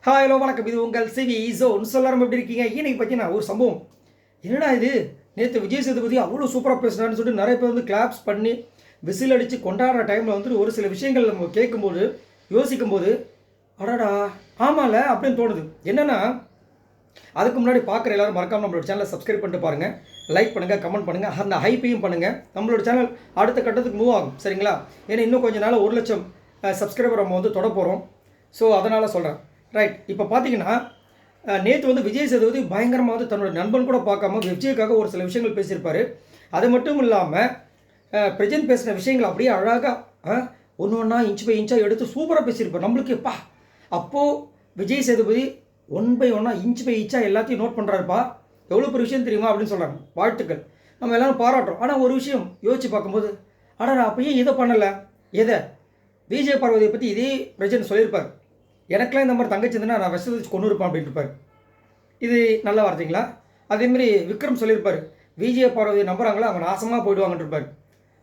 Hi hello வணக்கம். இது உங்கள் சிவி ஜோன். எல்லாரும் எப்படி இருக்கீங்க? இன்னைக்கு பார்த்தீங்கன்னா ஒரு சம்பவம். என்னடா இது, நேற்று விஜய் சேதுபதி அவ்வளோ சூப்பராக பேசுனான்னு சொல்லிட்டு நிறைய பேர் வந்து கிளாப்ஸ் பண்ணி விசில் அடித்து கொண்டாடுற டைமில் வந்துட்டு ஒரு சில விஷயங்கள் நம்ம கேட்கும்போது யோசிக்கும்போது அடாடா ஆமாம்ல அப்படின்னு தோணுது. என்னென்னா அதுக்கு முன்னாடி பார்க்குற எல்லோரும் மறக்காமல் நம்மளோட சேனலை சப்ஸ்கிரைப் பண்ணிட்டு பாருங்கள், லைக் பண்ணுங்கள், கமெண்ட் பண்ணுங்கள், அந்த ஹைப்பையும் பண்ணுங்கள். நம்மளோட சேனல் அடுத்த கட்டத்துக்கு மூவ் ஆகும், சரிங்களா? ஏன்னா இன்னும் கொஞ்சம் நாள் 1,00,000 சப்ஸ்கிரைபர் நம்ம வந்து தொட போகிறோம். ஸோ அதனால் சொல்கிறேன். ரைட். இப்போ பார்த்தீங்கன்னா நேற்று வந்து விஜய் சேதுபதி பயங்கரமாக வந்து தன்னோட நண்பன் கூட பார்க்காம விஜய்க்காக ஒரு சில விஷயங்கள் பேசியிருப்பார். அது மட்டும் இல்லாமல் பிரஜன் பேசின விஷயங்கள் அப்படியே அழகாக ஒன்று ஒன்றா இன்ச் பை இன்ச்சாக எடுத்து சூப்பராக பேசியிருப்பார். நம்மளுக்கு அப்போது Vijay Sethupathi 1 by 1 inch by இன்ச்சாக எல்லாத்தையும் நோட் பண்ணுறாருப்பா, எவ்வளோ பெரிய விஷயம் தெரியுமா அப்படின்னு சொல்கிறாங்க. வாழ்த்துக்கள், நம்ம எல்லோரும் பாராட்டுறோம். ஆனால் ஒரு விஷயம் யோசித்து பார்க்கும்போது அடடா அப்போ ஏன் இதை பண்ணலை? எதை? விஜய் பார்வதியை பற்றி இதே பிரஜன் சொல்லியிருப்பார். எனக்கெல்லாம் இந்த மாதிரி தங்கச்சி இருந்ததுன்னா நான் விஷத்தை வச்சு கொண்டு இருப்பேன் அப்படின்ட்டு இருப்பார். இது நல்ல வார்த்தைங்களா? அதேமாரி விக்ரம் சொல்லியிருப்பார், விஜய் பார்வதி நம்புறாங்களா அவங்க நாசமாக போயிடுவாங்கன்னு இருப்பார்.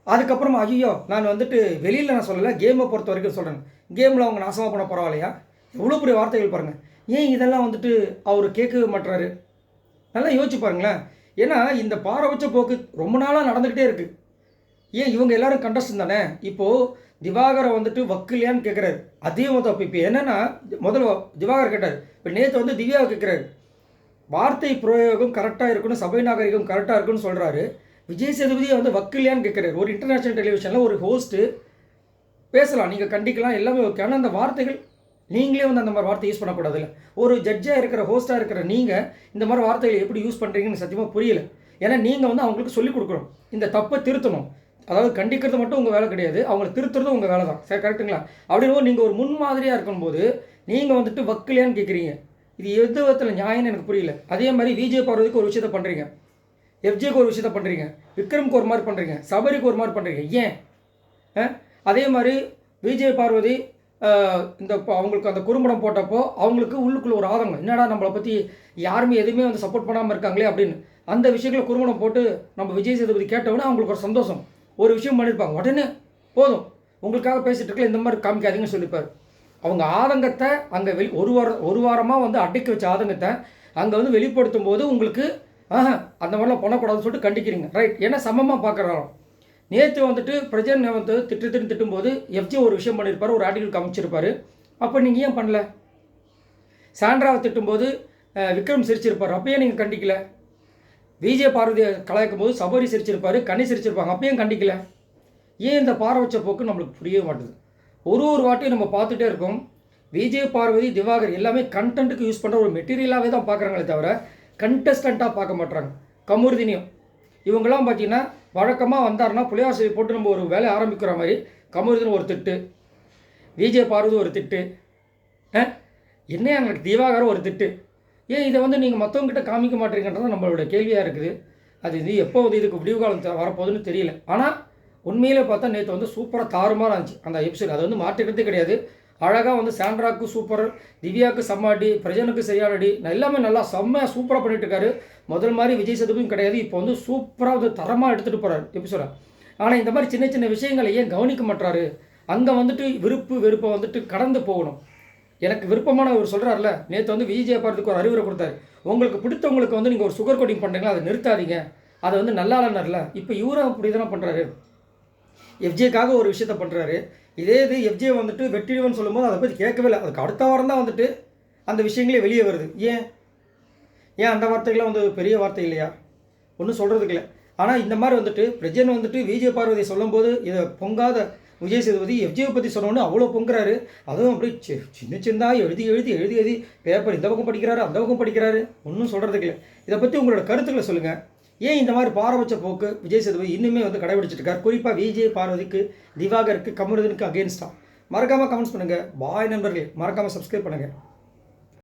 அதுக்கப்புறமா ஐயோ நான் வந்துட்டு வெளியில் நான் சொல்லலை, கேமை பொறுத்த வரைக்கும் சொல்கிறேன், கேமில் அவங்க நாசமாக போன பரவாயில்லையா? எவ்வளோ பெரிய வார்த்தைகள் பாருங்கள். ஏன் இதெல்லாம் வந்துட்டு அவர் கேட்கவே மாட்டுறாரு? நல்லா யோசிச்சு பாருங்களேன். ஏன்னா இந்த பாரபட்ச போக்கு ரொம்ப நாளாக நடந்துக்கிட்டே இருக்குது. ஏன் இவங்க எல்லோரும் கண்டஸ்டன் தானே. இப்போது திவாகரை வந்துட்டு வக்கில்லையான்னு கேட்குறாரு. அதே தப்பு. இப்போ என்னென்னா முதல்ல திவாகர் கேட்டார், இப்போ நேற்று வந்து திவ்யாவை கேட்குறாரு. வார்த்தை பிரயோகம் கரெக்டாக இருக்கணும், சபை நாகரிகம் கரெக்டாக இருக்குன்னு சொல்கிறாரு. விஜய் சேதுபதியை வந்து வக்கில்லையான்னு கேட்குறாரு. ஒரு இன்டர்நேஷ்னல் டெலிவிஷனில் ஒரு ஹோஸ்ட்டு பேசலாம், நீங்கள் கண்டிக்கலாம், எல்லாமே ஓகே. ஆனால் அந்த வார்த்தைகள் நீங்களே வந்து அந்த மாதிரி வார்த்தை யூஸ் பண்ணக்கூடாதுல்ல. ஒரு ஜட்ஜாக இருக்கிற ஹோஸ்ட்டாக இருக்கிற நீங்கள் இந்த மாதிரி வார்த்தைகளை எப்படி யூஸ் பண்ணுறீங்கன்னு சத்தியமாக புரியல. ஏன்னா நீங்கள் வந்து அவங்களுக்கு சொல்லிக் கொடுக்கணும், இந்த தப்பை திருத்தணும். அதாவது கண்டிக்கிறது மட்டும் உங்கள் வேலை கிடையாது, அவங்களை திருத்துறதும் உங்கள் வேலை தான். சரி, கரெக்டுங்களா? அப்படின்னு நீங்கள் ஒரு முன்மாதிரியாக இருக்கும்போது நீங்கள் வந்துட்டு வக்கிலையான்னு கேட்குறீங்க. இது எது விதத்தில் நியாயம்னு எனக்கு புரியல. அதே மாதிரி விஜய் பார்வதிக்கு ஒரு விஷயத்தை பண்ணுறீங்க, எஃப்ஜேக்கு ஒரு விஷயத்தை பண்ணுறீங்க, விக்ரமுக்கு ஒரு மாதிரி பண்ணுறீங்க, சபரிக்கு ஒரு மாதிரி பண்ணுறீங்க. ஏன்? அதே மாதிரி விஜய் பார்வதி இந்த அவங்களுக்கு அந்த குறும்படம் போட்டப்போ அவங்களுக்கு உள்ளுக்குள்ளே ஒரு ஆதங்கம், என்னடா நம்மளை பற்றி யாருமே எதுவுமே வந்து சப்போர்ட் பண்ணாமல் இருக்காங்களே அப்படின்னு. அந்த விஷயங்களை குறும்படம் போட்டு நம்ம விஜய் சேதுபதி கேட்டவுடனே அவங்களுக்கு ஒரு சந்தோஷம், ஒரு விஷயம் பண்ணியிருப்பாங்க. உடனே போதும் உங்களுக்காக பேசிகிட்டு இருக்கல, இந்த மாதிரி காமிக்காதீங்கன்னு சொல்லியிருப்பார். அவங்க ஆதங்கத்தை அங்கே ஒரு வாரமாக வந்து அடக்கி வச்ச ஆதங்கத்தை அங்கே வந்து வெளிப்படுத்தும் போது உங்களுக்கு அந்த மாதிரிலாம் பண்ணக்கூடாதுன்னு சொல்லிட்டு கண்டிக்கிறீங்க. ரைட். ஏன்னா சமமாக பார்க்குறாங்க. நேற்று வந்துட்டு பிரஜன் வந்து திட்டும்போது எஃப்ஜி ஒரு விஷயம் பண்ணியிருப்பார், ஒரு ஆர்டிகல் காமிச்சிருப்பார். அப்போ நீங்கள் ஏன் பண்ணல? சாண்ட்ராவை திட்டும்போது விக்ரம் சிரிச்சிருப்பார், அப்பயே நீங்கள் கண்டிக்கல. விஜய் பார்வதியை கலாய்க்கும் போது சபரி சிரிச்சிருப்பார், கனி சிரிச்சிருப்பாங்க, அப்பயும் கண்டிக்கல. ஏன் இந்த பாரபட்ச போக்கு நம்மளுக்கு புரியவே மாட்டுது. ஒரு வாட்டியும் நம்ம பார்த்துட்டே இருக்கோம். விஜய் பார்வதி திவாகர் எல்லாமே கண்டென்ட்டுக்கு யூஸ் பண்ணுற ஒரு மெட்டீரியலாகவே தான் பார்க்குறாங்களே தவிர கண்டஸ்டண்ட்டாக பார்க்க மாட்டுறாங்க. கமருதினியும் இவங்கெல்லாம் பார்த்தீங்கன்னா வழக்கமாக வந்தாருன்னா புளியார் செடி போட்டு நம்ம ஒரு வேலை ஆரம்பிக்கிற மாதிரி கமருதின் ஒரு திட்டு, விஜய் பார்வதி ஒரு திட்டு, என்ன எங்களுக்கு திவாகர் ஒரு திட்டு. ஏன் இதை வந்து நீங்கள் மற்றவங்ககிட்ட காமிக்க மாட்டீங்கன்றது நம்மளோட கேள்வியாக இருக்குது. அது இது எப்போ வந்து இதுக்கு விடிவு காலம் வரப்போகுதுன்னு தெரியல. ஆனால் உண்மையிலே பார்த்தா நேற்று வந்து சூப்பராக தாறுமாறாக இருந்துச்சு அந்த எபிசோட். அது வந்து மாற்றிக்கிறதே கிடையாது. அழகாக வந்து சாண்ட்ராவுக்கு சூப்பர், திவ்யாவுக்கு செம்மாடி, பிரஜனுக்கு சரியானடி, எல்லாமே நல்லா செம்மையாக சூப்பராக பண்ணிட்டு இருக்காரு. முதல் மாதிரி விஜய் சேதுபதியும் கிடையாது, இப்போ வந்து சூப்பராக வந்து தரமாக எடுத்துகிட்டு போகிறார் எபிசோட. ஆனால் இந்த மாதிரி சின்ன சின்ன விஷயங்களை ஏன் கவனிக்க மாட்டாரு? அங்கே வந்துட்டு வெறுப்பை வந்துட்டு கடந்து போகணும். எனக்கு விருப்பமான ஒரு சொல்கிறார்ல, நேற்று வந்து விஜய் பார்வதிக்கு ஒரு அறிவுரை கொடுத்தாரு, உங்களுக்கு பிடித்தவங்களுக்கு வந்து நீங்கள் ஒரு சுகர் கோட்டிங் பண்ணுறீங்களா, அதை நிறுத்தாதீங்க, அதை வந்து நல்லா இல்லைன்னார்ல. இப்போ இவரும் அப்படி தானே பண்ணுறாரு. எஃப்ஜேக்காக ஒரு விஷயத்த பண்ணுறாரு. இதே இது எஃப்ஜே வந்துட்டு வெற்றிடுவன் சொல்லும்போது அதை பற்றி கேட்கவே இல்லை. அதுக்கு அடுத்த வாரம் தான் வந்துட்டு அந்த விஷயங்களே வெளியே வருது. ஏன் அந்த வார்த்தைகள்லாம் வந்து பெரிய வார்த்தை இல்லையா? ஒன்றும் சொல்கிறதுக்கு இல்லை. ஆனால் இந்த மாதிரி வந்துட்டு பிரஜன் வந்துட்டு விஜய் பார்வதியை சொல்லும்போது இதை பொங்காத விஜய் சேதுபதி எஃப்ஜேவை பற்றி சொன்னோன்னு அவ்வளோ பொங்குறாரு. அதுவும் அப்படி சின்னதாக எழுதி பேப்பர் இந்த பக்கம் படிக்கிறாரு, அந்த பக்கம் படிக்கிறாரு. ஒன்றும் சொல்கிறதுக்கு இல்லை. இதை பற்றி உங்களோட கருத்துக்களை சொல்லுங்கள். ஏன் இந்த மாதிரி பாரபட்ச போக்கு விஜய் சேதுபதி இன்னுமே வந்து கடைபிடிச்சிட்டு இருக்கார்? குறிப்பாக விஜய் பார்வதிக்கு, திவாகருக்கு, கமருதனுக்கு அகேன்ஸ்டாக மறக்காமல் கமெண்ட்ஸ் பண்ணுங்கள். பாய் நண்பர்களே, மறக்காமல் சப்ஸ்கிரைப் பண்ணுங்கள்.